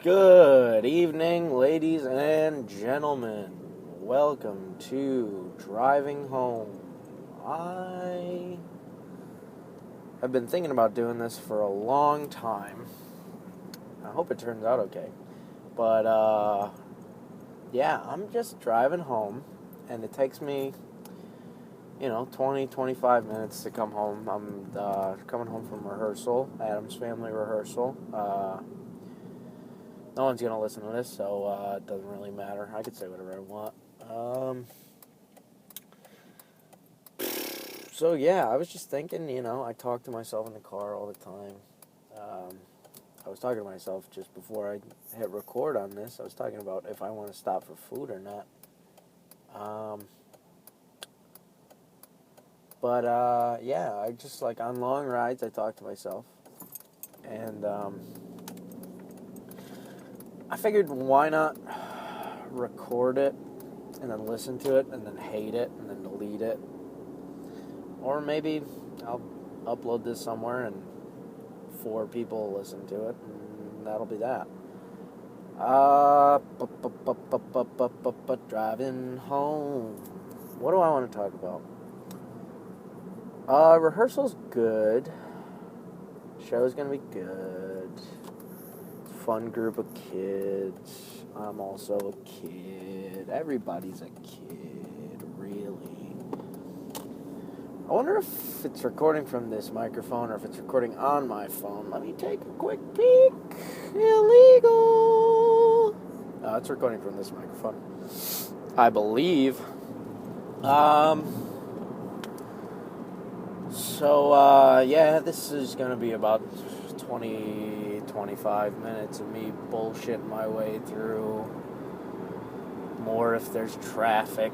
Good evening, ladies and gentlemen. Welcome to Driving Home. I have been thinking about doing this for a long time. I hope it turns out okay. But, yeah, I'm just driving home, and it takes me, 20, 25 minutes to come home. I'm coming home from rehearsal, Adam's family rehearsal. No one's going to listen to this, so it doesn't really matter. I could say whatever I want. So, yeah, I was just thinking, I talk to myself in the car all the time. I was talking to myself just before I hit record on this. I was talking about if I want to stop for food or not. Yeah, I just, on long rides, I talk to myself. And, I figured why not record it and then listen to it and then hate it and then delete it. Or maybe I'll upload this somewhere and 4 people listen to it and that'll be that. Driving home. What do I want to talk about? Rehearsal's good. Show's gonna be good. Fun group of kids. I'm also a kid. Everybody's a kid, really. I wonder if it's recording from this microphone or if it's recording on my phone. Let me take a quick peek. Illegal. No, it's recording from this microphone, I believe. Yeah, this is going to be about 20, 25 minutes of me bullshitting my way through. More if there's traffic,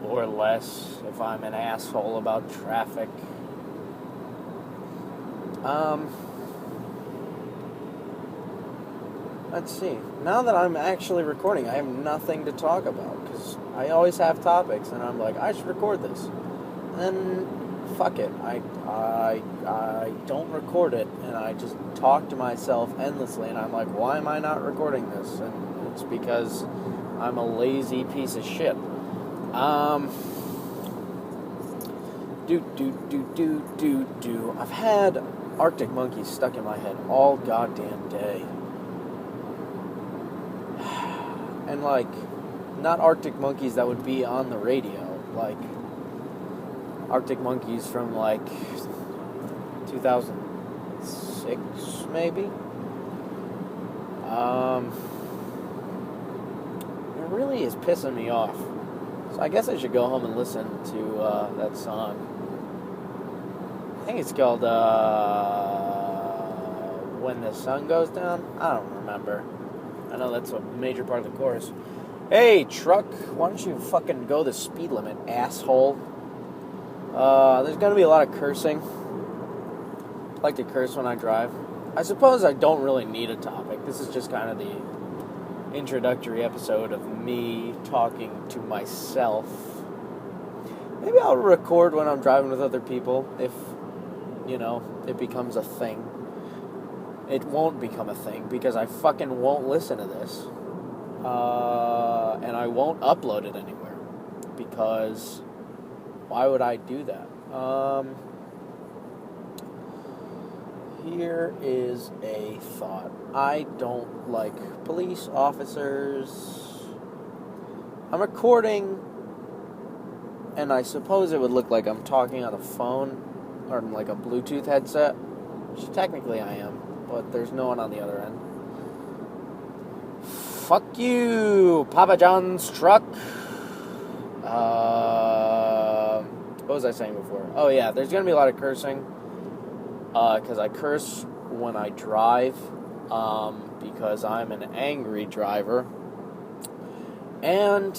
or less if I'm an asshole about traffic. Let's see. Now that I'm actually recording, I have nothing to talk about, because I always have topics, and I'm like, I should record this. And fuck it. I don't record it, and I just talk to myself endlessly, and I'm like, why am I not recording this? And it's because I'm a lazy piece of shit. I've had Arctic Monkeys stuck in my head all goddamn day. And, not Arctic Monkeys that would be on the radio, Arctic Monkeys from, 2006, maybe? It really is pissing me off. So I guess I should go home and listen to that song. I think it's called, When the Sun Goes Down? I don't remember. I know that's a major part of the chorus. Hey, truck, why don't you fucking go the speed limit, asshole? There's going to be a lot of cursing. I like to curse when I drive. I suppose I don't really need a topic. This is just kind of the introductory episode of me talking to myself. Maybe I'll record when I'm driving with other people if, it becomes a thing. It won't become a thing because I fucking won't listen to this. And I won't upload it anywhere because why would I do that? Here is a thought. I don't like police officers. I'm recording, and I suppose it would look like I'm talking on a phone or like a Bluetooth headset, which technically I am, but there's no one on the other end. Fuck you, Papa John's truck. What was I saying before? Oh yeah, there's going to be a lot of cursing, because I curse when I drive, because I'm an angry driver, and,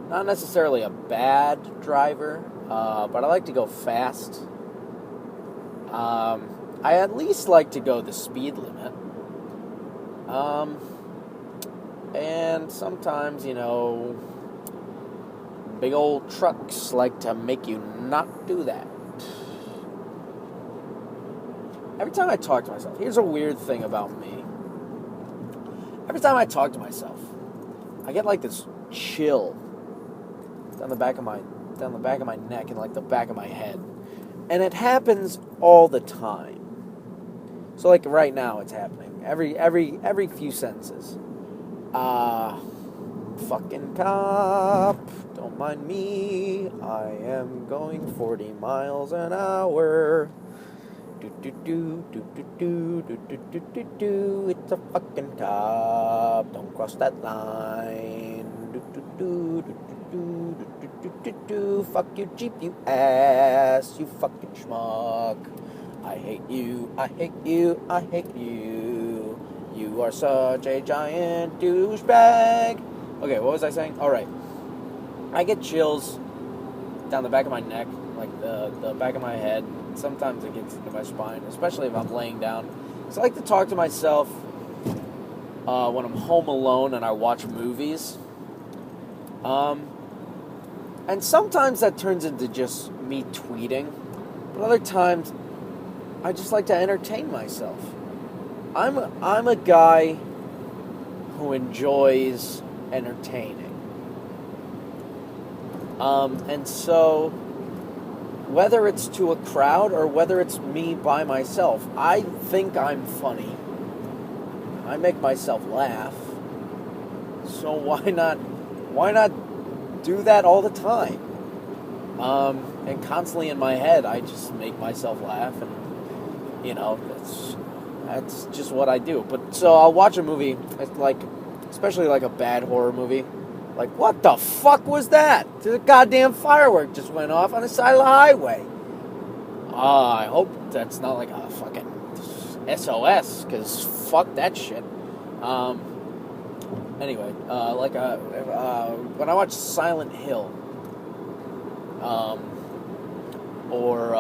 not necessarily a bad driver, but I like to go fast. I at least like to go the speed limit, and sometimes, big old trucks like to make you not do that. Every time I talk to myself, here's a weird thing about me. every time I talk to myself, I get like this chill down the back of my neck and like the back of my head. And it happens all the time. So like right now it's happening. Every few sentences. Fucking cop, don't mind me. I am going 40 miles an hour. It's a fucking cop. Don't cross that line. Fuck you, Jeep, you ass. You fucking schmuck. I hate you. I hate you. I hate you. You are such a giant douchebag. Okay, what was I saying? All right. I get chills down the back of my neck, like the back of my head. Sometimes it gets into my spine, especially if I'm laying down. So I like to talk to myself when I'm home alone and I watch movies. And sometimes that turns into just me tweeting. But other times, I just like to entertain myself. I'm a guy who enjoys entertaining. And so, whether it's to a crowd or whether it's me by myself, I think I'm funny. I make myself laugh. So why not do that all the time? And constantly in my head, I just make myself laugh, and you know, that's just what I do. But so I'll watch a movie, especially like a bad horror movie. Like, what the fuck was that? The goddamn firework just went off on the side of the highway. I hope that's not like a fucking SOS, because fuck that shit. Anyway, when I watch Silent Hill, or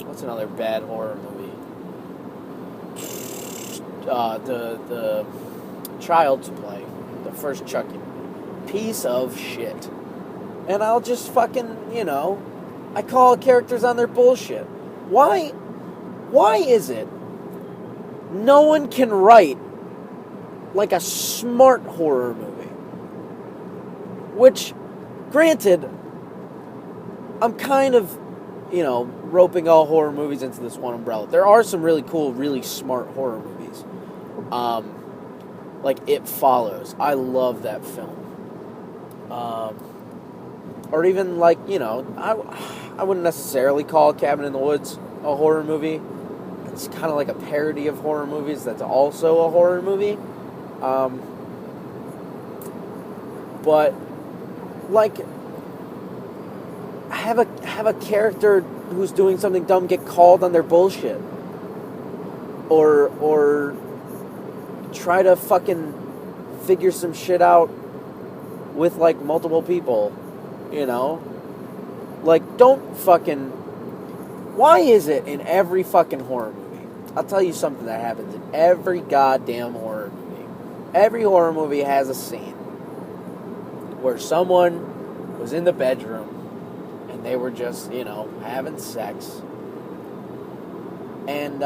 what's another bad horror movie? The Child's Play, the first Chucky movie. Piece of shit. And I'll just fucking, I call characters on their bullshit. Why is it no one can write like a smart horror movie? Which, granted, I'm kind of, roping all horror movies into this one umbrella. There are some really cool, really smart horror movies. Like It Follows. I love that film. Or even like, I wouldn't necessarily call Cabin in the Woods a horror movie. It's kind of like a parody of horror movies that's also a horror movie. But like, have a character who's doing something dumb get called on their bullshit, or try to fucking figure some shit out with like multiple people, like don't fucking. Why is it in every fucking horror movie? I'll tell you something that happens in every goddamn horror movie. Every horror movie has a scene where someone was in the bedroom and they were just, having sex. And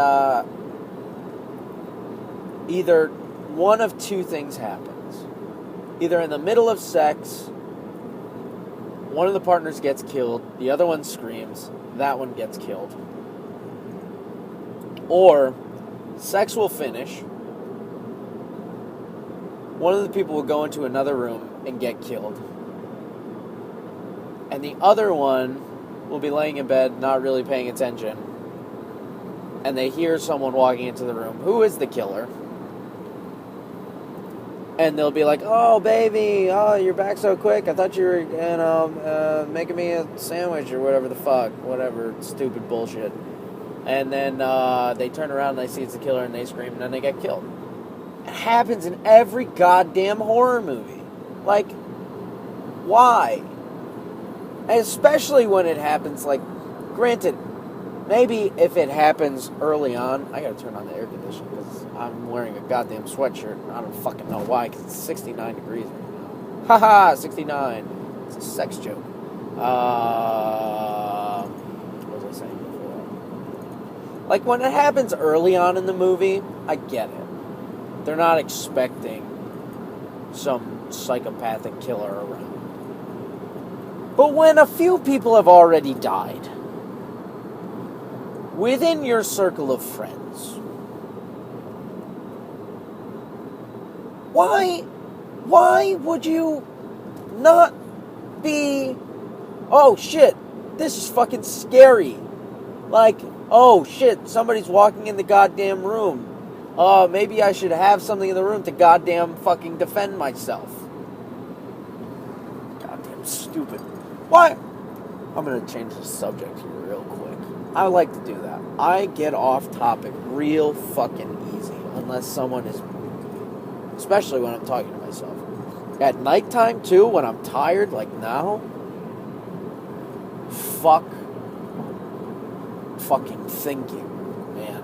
either one of two things happens. Either in the middle of sex, one of the partners gets killed, the other one screams, that one gets killed. Or sex will finish, one of the people will go into another room and get killed, and the other one will be laying in bed not really paying attention, and they hear someone walking into the room. Who is the killer? And they'll be like, oh, baby, oh, you're back so quick. I thought you were, making me a sandwich or whatever stupid bullshit. And then they turn around and they see it's the killer and they scream and then they get killed. It happens in every goddamn horror movie. Like, why? And especially when it happens, like, granted, maybe if it happens early on, I gotta turn on the air conditioner because I'm wearing a goddamn sweatshirt. I don't fucking know why, because it's 69 degrees right now. Haha, 69. It's a sex joke. What was I saying before? Like, when it happens early on in the movie, I get it. They're not expecting some psychopathic killer around. But when a few people have already died within your circle of friends, why would you not be, oh shit, this is fucking scary. Like, oh shit, somebody's walking in the goddamn room. Maybe I should have something in the room to goddamn fucking defend myself. Goddamn stupid. Why? I'm gonna change the subject here real quick. I like to do that. I get off topic real fucking easy, unless someone is, especially when I'm talking to myself. At nighttime too, when I'm tired, like now, fucking thinking, man,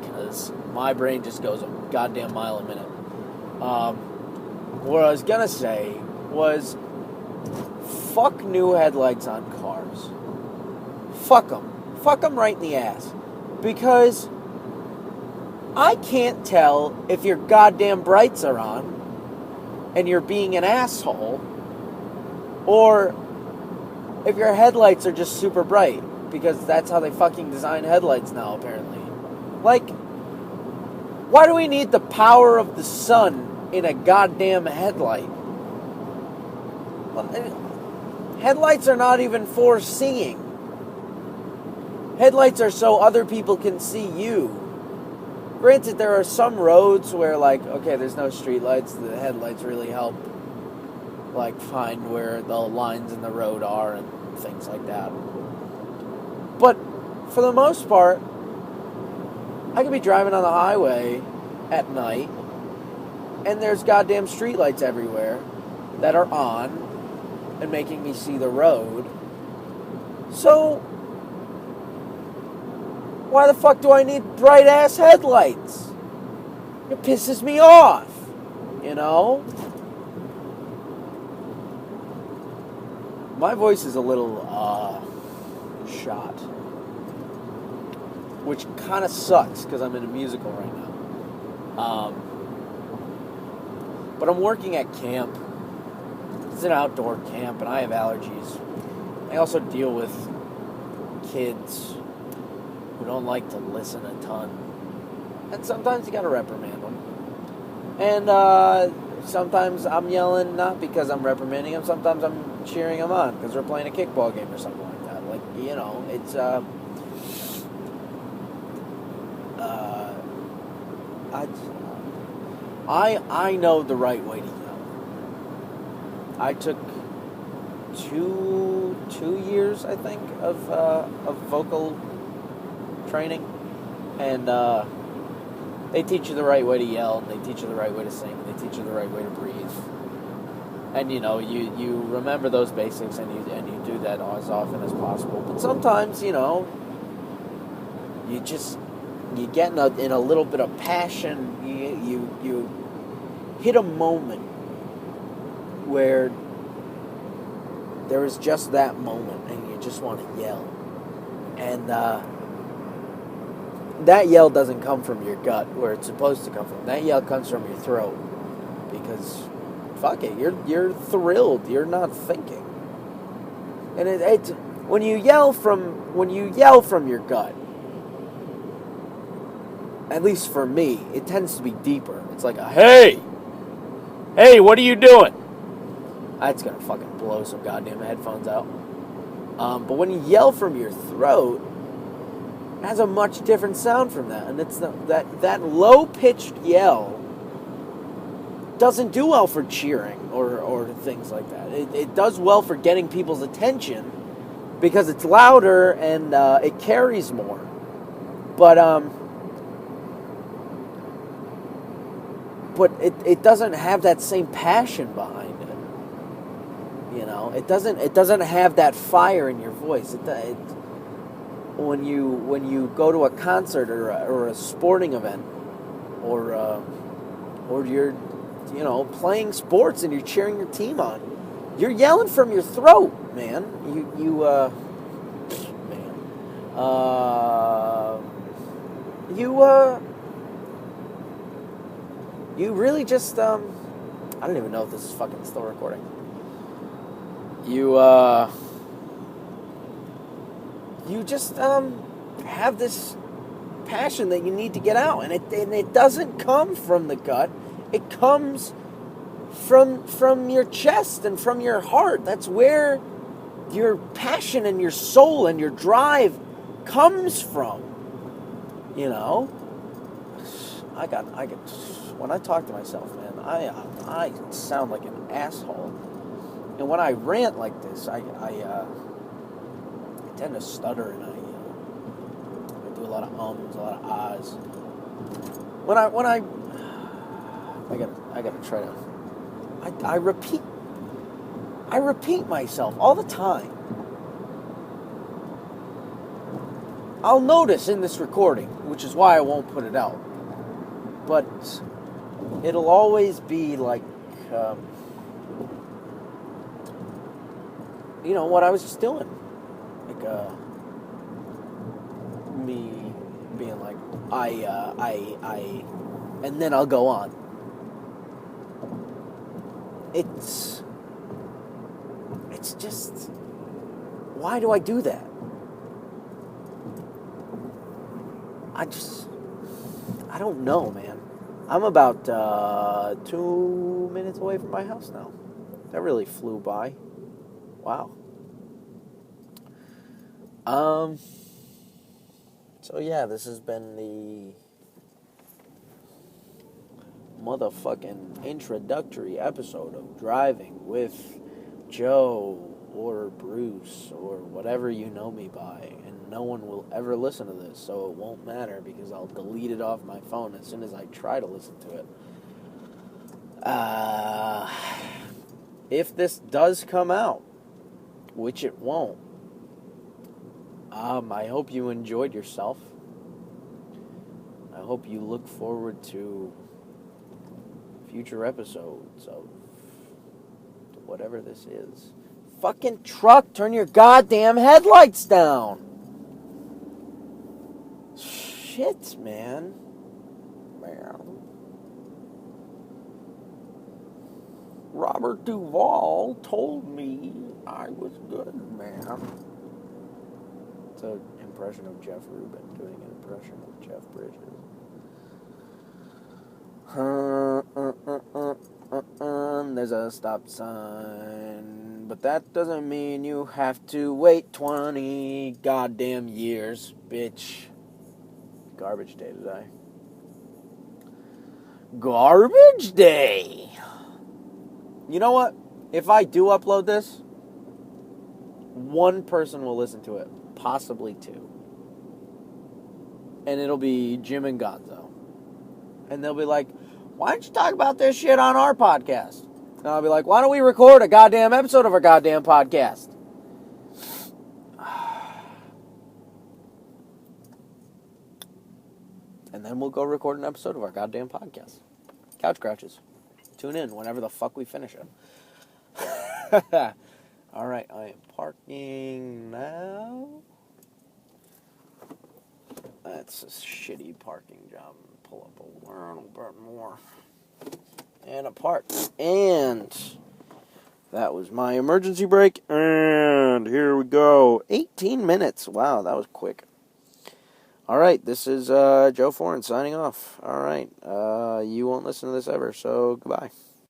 because my brain just goes a goddamn mile a minute. What I was gonna say was, fuck new headlights on cars. Fuck them right in the ass, because I can't tell if your goddamn brights are on and you're being an asshole, or if your headlights are just super bright, because that's how they fucking design headlights now, apparently. Like, why do we need the power of the sun in a goddamn headlight? Headlights are not even for seeing. Headlights are so other people can see you. Granted, there are some roads where, like, okay, there's no streetlights. The headlights really help, like, find where the lines in the road are and things like that. But for the most part, I could be driving on the highway at night, and there's goddamn streetlights everywhere that are on and making me see the road. So why the fuck do I need bright-ass headlights? It pisses me off, you know? My voice is a little, shot. Which kind of sucks, because I'm in a musical right now. But I'm working at camp. It's an outdoor camp, and I have allergies. I also deal with kids who don't like to listen a ton. And sometimes you gotta reprimand them. And sometimes I'm yelling not because I'm reprimanding them, sometimes I'm cheering them on because we're playing a kickball game or something like that. Like, you know, it's I know the right way to yell. I took two years, I think, of vocal training, and they teach you the right way to yell, they teach you the right way to sing, they teach you the right way to breathe, and you know, you remember those basics, and you do that as often as possible. But sometimes, you know, you get in a little bit of passion, you hit a moment where there is just that moment, and you just want to yell, and that yell doesn't come from your gut where it's supposed to come from. That yell comes from your throat, because fuck it, you're thrilled. You're not thinking, and it's when you yell from your gut. At least for me, it tends to be deeper. It's like a hey, what are you doing? That's gonna fucking blow some goddamn headphones out. But when you yell from your throat, has a much different sound from that, and it's that low-pitched yell doesn't do well for cheering or things like that. It does well for getting people's attention because it's louder and it carries more. But it doesn't have that same passion behind it. You know, it doesn't have that fire in your voice. When you go to a concert or a sporting event, or you're, you know, playing sports and you're cheering your team on, you're yelling from your throat, man. You really just I don't even know if this is fucking still recording. You just have this passion that you need to get out, and it doesn't come from the gut. It comes from your chest and from your heart. That's where your passion and your soul and your drive comes from. You know, I get when I talk to myself, man, I sound like an asshole. And when I rant like this, I tend to stutter, and I do a lot of ums, a lot of ahs. When I gotta try to. I repeat myself all the time. I'll notice in this recording, which is why I won't put it out. But it'll always be like, what I was just doing. Like, me being like, and then I'll go on. It's just, why do I do that? I don't know, man. I'm about 2 minutes away from my house now. That really flew by. Wow. So yeah, this has been the motherfucking introductory episode of Driving with Joe or Bruce or whatever you know me by, and no one will ever listen to this, so it won't matter because I'll delete it off my phone as soon as I try to listen to it. If this does come out, which it won't, I hope you enjoyed yourself. I hope you look forward to future episodes of whatever this is. Fucking truck, turn your goddamn headlights down. Shit, man. Robert Duvall told me I was good, man. It's an impression of Jeff Rubin doing an impression of Jeff Bridges. There's a stop sign, but that doesn't mean you have to wait 20 goddamn years, bitch. Garbage day today. Garbage day! You know what? If I do upload this, one person will listen to it, possibly two. And it'll be Jim and Gonzo. And they'll be like, why don't you talk about this shit on our podcast? And I'll be like, why don't we record a goddamn episode of our goddamn podcast? And then we'll go record an episode of our goddamn podcast. Couch Crouches. Tune in whenever the fuck we finish it. Alright, I am parking now. That's a shitty parking job. Pull up a little bit more. And a park. And that was my emergency brake. And here we go. 18 minutes. Wow, that was quick. Alright, this is Joe Foreign signing off. Alright, you won't listen to this ever, so goodbye.